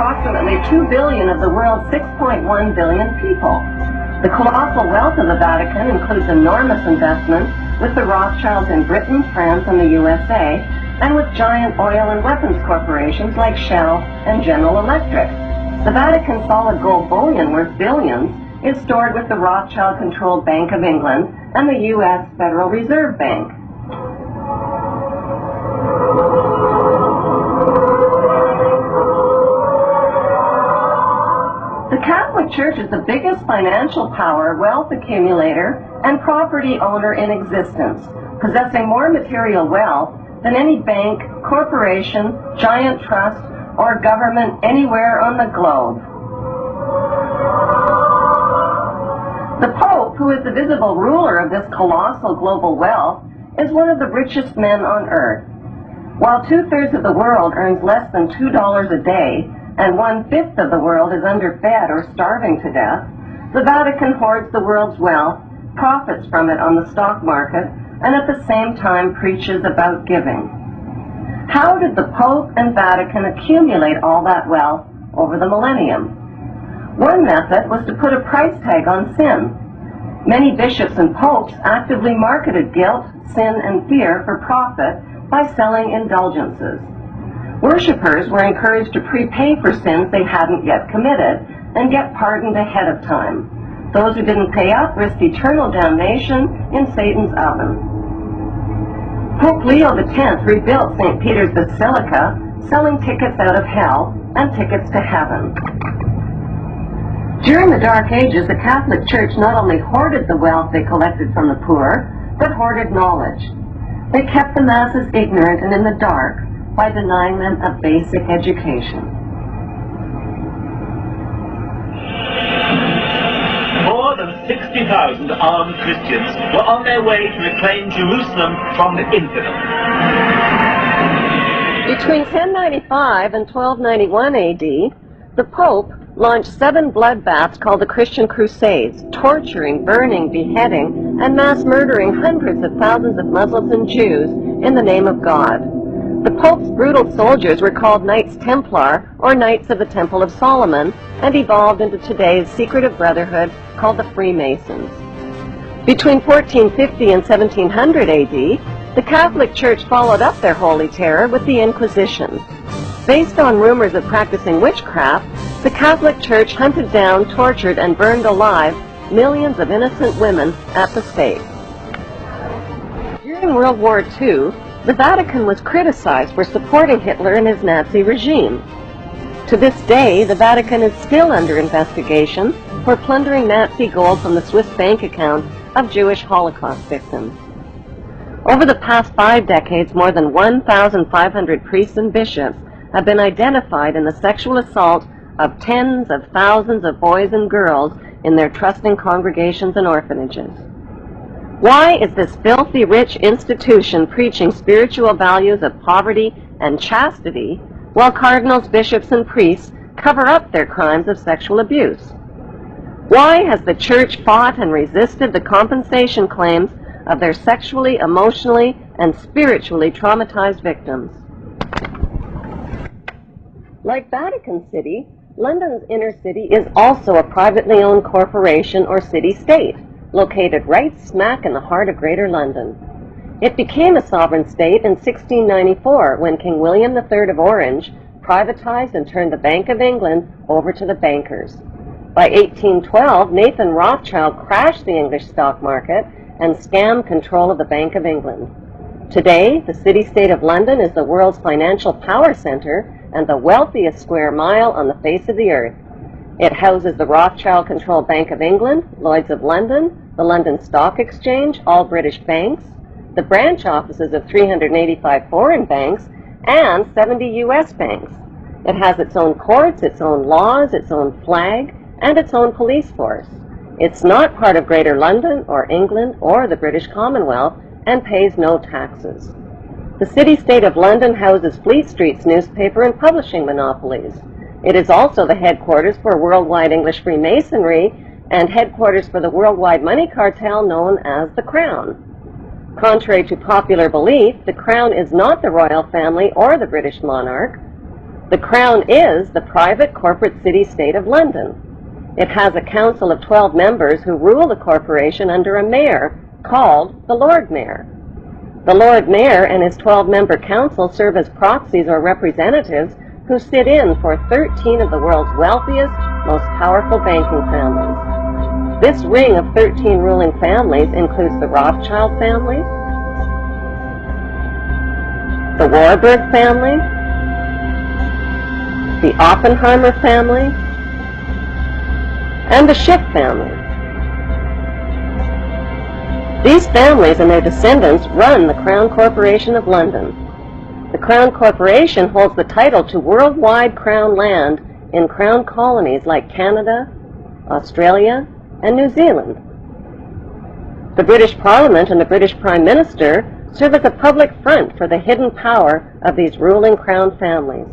approximately 2 billion of the world's 6.1 billion people. The colossal wealth of the Vatican includes enormous investments with the Rothschilds in Britain, France, and the USA, and with giant oil and weapons corporations like Shell and General Electric. The Vatican solid gold bullion worth billions is stored with the Rothschild-controlled Bank of England and the U.S. Federal Reserve Bank. The Catholic Church is the biggest financial power, wealth accumulator, and property owner in existence, possessing more material wealth than any bank, corporation, giant trust, or government anywhere on the globe. The Pope, who is the visible ruler of this colossal global wealth, is one of the richest men on earth. While 2/3 of the world earns less than $2 a day, and 1/5 of the world is underfed or starving to death, the Vatican hoards the world's wealth, profits from it on the stock market, and at the same time preaches about giving. How did the Pope and Vatican accumulate all that wealth over the millennium? One method was to put a price tag on sin. Many bishops and popes actively marketed guilt, sin, and fear for profit by selling indulgences. Worshippers were encouraged to prepay for sins they hadn't yet committed and get pardoned ahead of time. Those who didn't pay up risked eternal damnation in Satan's oven. Pope Leo X rebuilt St. Peter's Basilica, selling tickets out of hell and tickets to heaven. During the Dark Ages, the Catholic Church not only hoarded the wealth they collected from the poor, but hoarded knowledge. They kept the masses ignorant and in the dark by denying them a basic education. More than 60,000 armed Christians were on their way to reclaim Jerusalem from the infidels. Between 1095 and 1291 AD, the Pope launched 7 bloodbaths called the Christian Crusades, torturing, burning, beheading, and mass murdering hundreds of thousands of Muslims and Jews in the name of God. The Pope's brutal soldiers were called Knights Templar, or Knights of the Temple of Solomon, and evolved into today's secretive brotherhood called the Freemasons. Between 1450 and 1700 AD, the Catholic Church followed up their holy terror with the Inquisition. Based on rumors of practicing witchcraft, the Catholic Church hunted down, tortured, and burned alive millions of innocent women at the stake. During World War II, the Vatican was criticized for supporting Hitler and his Nazi regime. To this day, the Vatican is still under investigation for plundering Nazi gold from the Swiss bank account of Jewish Holocaust victims. Over the past 5 decades, more than 1,500 priests and bishops have been identified in the sexual assault of tens of thousands of boys and girls in their trusting congregations and orphanages. Why is this filthy rich institution preaching spiritual values of poverty and chastity while cardinals, bishops, and priests cover up their crimes of sexual abuse? Why has the Church fought and resisted the compensation claims of their sexually, emotionally, and spiritually traumatized victims? Like Vatican City, London's inner city is also a privately owned corporation or city-state, located right smack in the heart of Greater London. It became a sovereign state in 1694 when King William III of Orange privatized and turned the Bank of England over to the bankers. By 1812, Nathan Rothschild crashed the English stock market and scammed control of the Bank of England. Today, the city-state of London is the world's financial power center and the wealthiest square mile on the face of the earth. It houses the Rothschild-controlled Bank of England, Lloyd's of London, the London Stock Exchange, all British banks, the branch offices of 385 foreign banks, and 70 U.S. banks. It has its own courts, its own laws, its own flag, and its own police force. It's not part of Greater London or England or the British Commonwealth and pays no taxes. The city-state of London houses Fleet Street's newspaper and publishing monopolies. It is also the headquarters for worldwide English Freemasonry and headquarters for the worldwide money cartel known as the Crown. Contrary to popular belief, the Crown is not the royal family or the British monarch. The Crown is the private corporate city-state of London. It has a council of 12 members who rule the corporation under a mayor called the Lord Mayor. The Lord Mayor and his 12-member council serve as proxies or representatives who sit in for 13 of the world's wealthiest, most powerful banking families. This ring of 13 ruling families includes the Rothschild family, the Warburg family, the Oppenheimer family, and the Schiff family. These families and their descendants run the Crown Corporation of London. The Crown Corporation holds the title to worldwide Crown land in Crown colonies like Canada, Australia, and New Zealand. The British Parliament and the British Prime Minister serve as a public front for the hidden power of these ruling Crown families.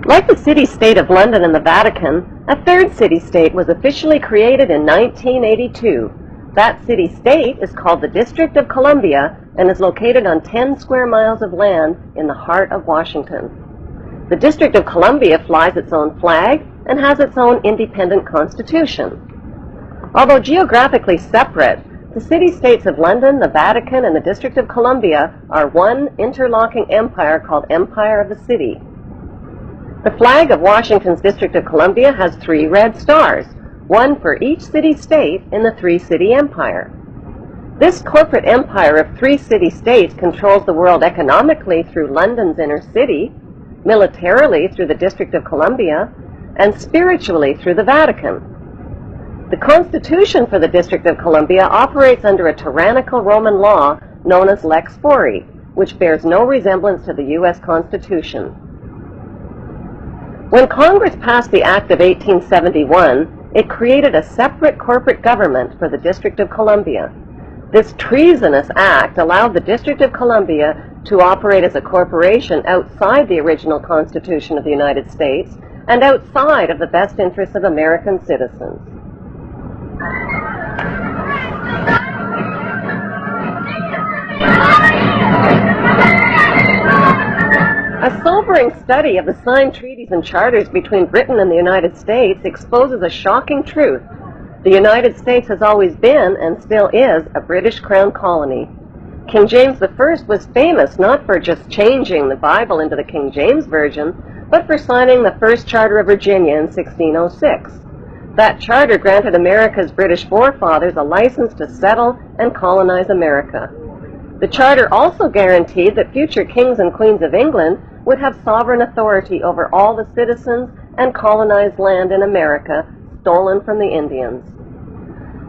Like the city-state of London and the Vatican, a third city-state was officially created in 1982. That city-state is called the District of Columbia and is located on 10 square miles of land in the heart of Washington. The District of Columbia flies its own flag and has its own independent constitution. Although geographically separate, the city-states of London, the Vatican, and the District of Columbia are one interlocking empire called Empire of the City. The flag of Washington's District of Columbia has 3 red stars, one for each city-state in the 3-city empire. This corporate empire of 3 city-states controls the world economically through London's inner city, militarily through the District of Columbia, and spiritually through the Vatican. The Constitution for the District of Columbia operates under a tyrannical Roman law known as Lex Fori, which bears no resemblance to the U.S. Constitution. When Congress passed the Act of 1871, it created a separate corporate government for the District of Columbia. This treasonous act allowed the District of Columbia to operate as a corporation outside the original Constitution of the United States and outside of the best interests of American citizens. A sobering study of the signed treaties and charters between Britain and the United States exposes a shocking truth. The United States has always been, and still is, a British Crown colony. King James I was famous not for just changing the Bible into the King James Version, but for signing the First Charter of Virginia in 1606. That charter granted America's British forefathers a license to settle and colonize America. The charter also guaranteed that future kings and queens of England would have sovereign authority over all the citizens and colonized land in America stolen from the Indians.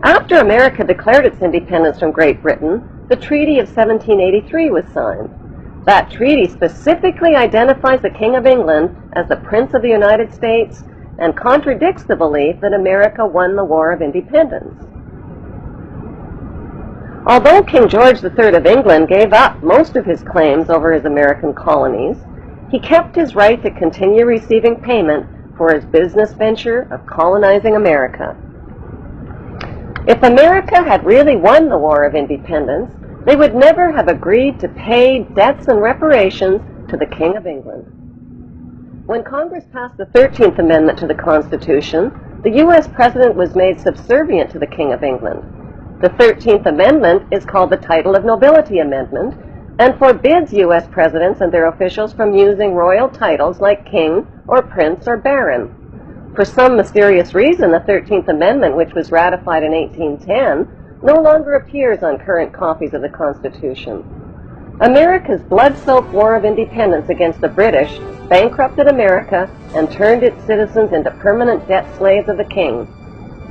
After America declared its independence from Great Britain, the Treaty of 1783 was signed. That treaty specifically identifies the King of England as the Prince of the United States and contradicts the belief that America won the War of Independence. Although King George III of England gave up most of his claims over his American colonies, he kept his right to continue receiving payment for his business venture of colonizing America. If America had really won the War of Independence, they would never have agreed to pay debts and reparations to the King of England. When Congress passed the 13th Amendment to the Constitution, the U.S. President was made subservient to the King of England. The 13th Amendment is called the Title of Nobility Amendment and forbids U.S. presidents and their officials from using royal titles like king or prince or baron. For some mysterious reason, the 13th Amendment, which was ratified in 1810, no longer appears on current copies of the Constitution. America's blood-soaked War of Independence against the British bankrupted America and turned its citizens into permanent debt slaves of the king.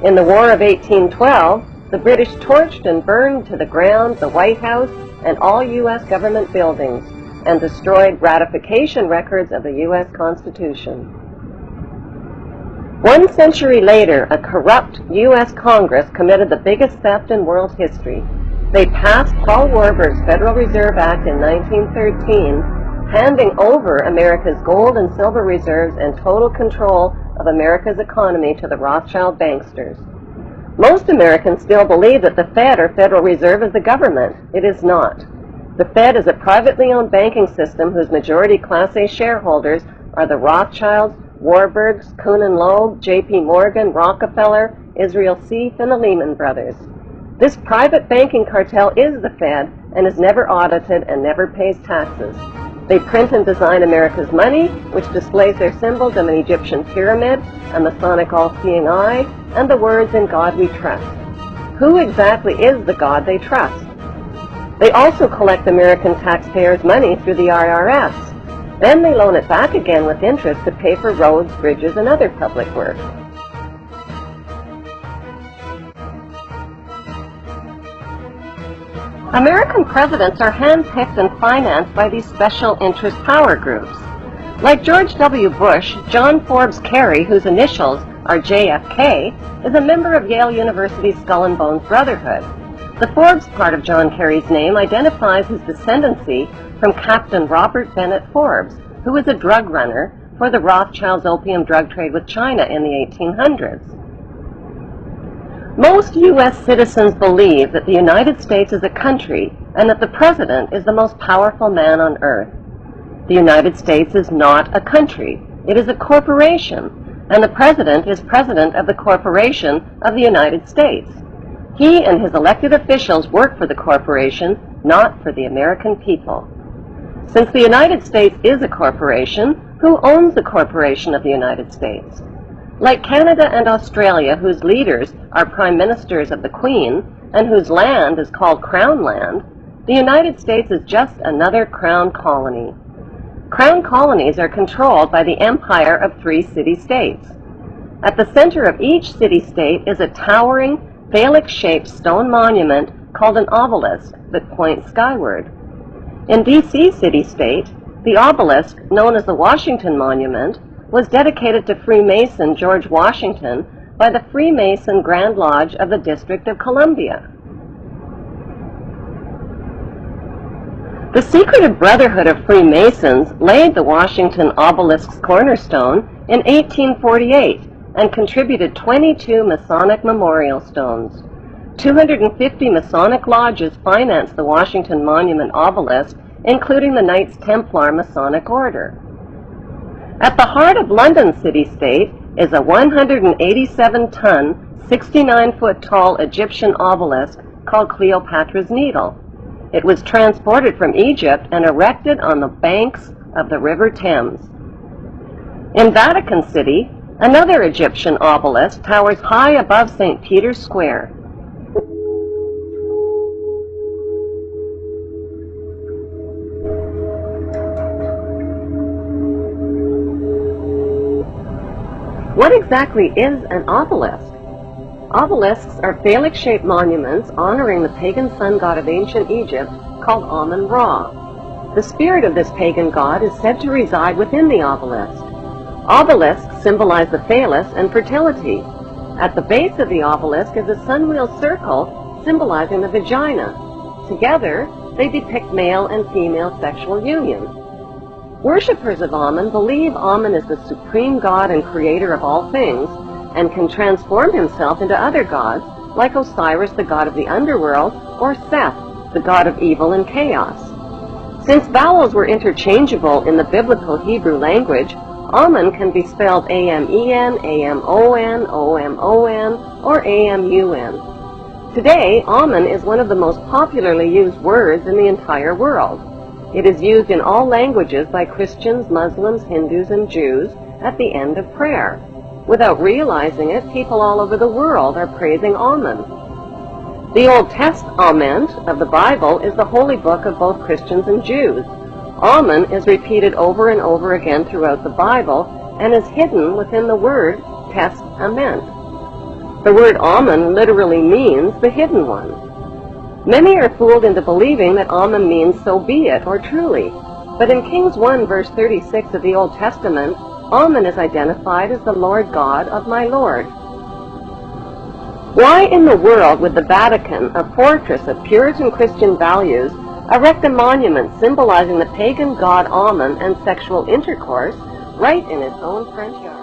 In the War of 1812, the British torched and burned to the ground the White House and all U.S. government buildings and destroyed ratification records of the U.S. Constitution. 1 century later, a corrupt U.S. Congress committed the biggest theft in world history. They passed Paul Warburg's Federal Reserve Act in 1913, handing over America's gold and silver reserves and total control of America's economy to the Rothschild banksters. Most Americans still believe that the Fed, or Federal Reserve, is the government. It is not. The Fed is a privately owned banking system whose majority Class A shareholders are the Rothschilds, Warburgs, Kuhn & Loeb, J.P. Morgan, Rockefeller, Israel Seif, and the Lehman Brothers. This private banking cartel is the Fed and is never audited and never pays taxes. They print and design America's money, which displays their symbols of an Egyptian pyramid, a Masonic all-seeing eye, and the words "In God We Trust." Who exactly is the God they trust? They also collect American taxpayers' money through the IRS. Then they loan it back again with interest to pay for roads, bridges, and other public work. American presidents are handpicked and financed by these special interest power groups. Like George W. Bush, John Forbes Kerry, whose initials are JFK, is a member of Yale University's Skull and Bones Brotherhood. The Forbes part of John Kerry's name identifies his descendancy from Captain Robert Bennett Forbes, who was a drug runner for the Rothschilds' opium drug trade with China in the 1800s. Most U.S. citizens believe that the United States is a country and that the president is the most powerful man on earth. The United States is not a country. It is a corporation, and the president is president of the corporation of the United States. He and his elected officials work for the corporation, not for the American people. Since the United States is a corporation, who owns the corporation of the United States? Like Canada and Australia, whose leaders are prime ministers of the Queen, and whose land is called Crown Land, the United States is just another crown colony. Crown colonies are controlled by the empire of 3 city-states. At the center of each city-state is a towering, phallic-shaped stone monument called an obelisk that points skyward. In D.C. city-state, the obelisk, known as the Washington Monument, was dedicated to Freemason George Washington by the Freemason Grand Lodge of the District of Columbia. The secretive Brotherhood of Freemasons laid the Washington obelisk's cornerstone in 1848 and contributed 22 Masonic memorial stones. 250 Masonic lodges financed the Washington Monument obelisk, including the Knights Templar Masonic Order. At the heart of London city-state is a 187-ton, 69-foot-tall Egyptian obelisk called Cleopatra's Needle. It was transported from Egypt and erected on the banks of the River Thames. In Vatican City, another Egyptian obelisk towers high above St. Peter's Square. What exactly is an obelisk? Obelisks are phallic-shaped monuments honoring the pagan sun god of ancient Egypt called Amun-Ra. The spirit of this pagan god is said to reside within the obelisk. Obelisks symbolize the phallus and fertility. At the base of the obelisk is a sun-wheel circle symbolizing the vagina. Together, they depict male and female sexual union. Worshippers of Amun believe Amun is the supreme god and creator of all things, and can transform himself into other gods, like Osiris, the god of the underworld, or Seth, the god of evil and chaos. Since vowels were interchangeable in the biblical Hebrew language, Amun can be spelled A-M-E-N, A-M-O-N, O-M-O-N, or A-M-U-N. Today, Amun is one of the most popularly used words in the entire world. It is used in all languages by Christians, Muslims, Hindus, and Jews at the end of prayer. Without realizing it, people all over the world are praising Amun. The Old Testament of the Bible is the holy book of both Christians and Jews. Amun is repeated over and over again throughout the Bible and is hidden within the word Testament. The word Amun literally means the hidden one. Many are fooled into believing that Amun means so be it, or truly. But in Kings 1 verse 36 of the Old Testament, Amun is identified as the Lord God of my Lord. Why in the world would the Vatican, a fortress of Puritan Christian values, erect a monument symbolizing the pagan god Amun and sexual intercourse right in its own front yard?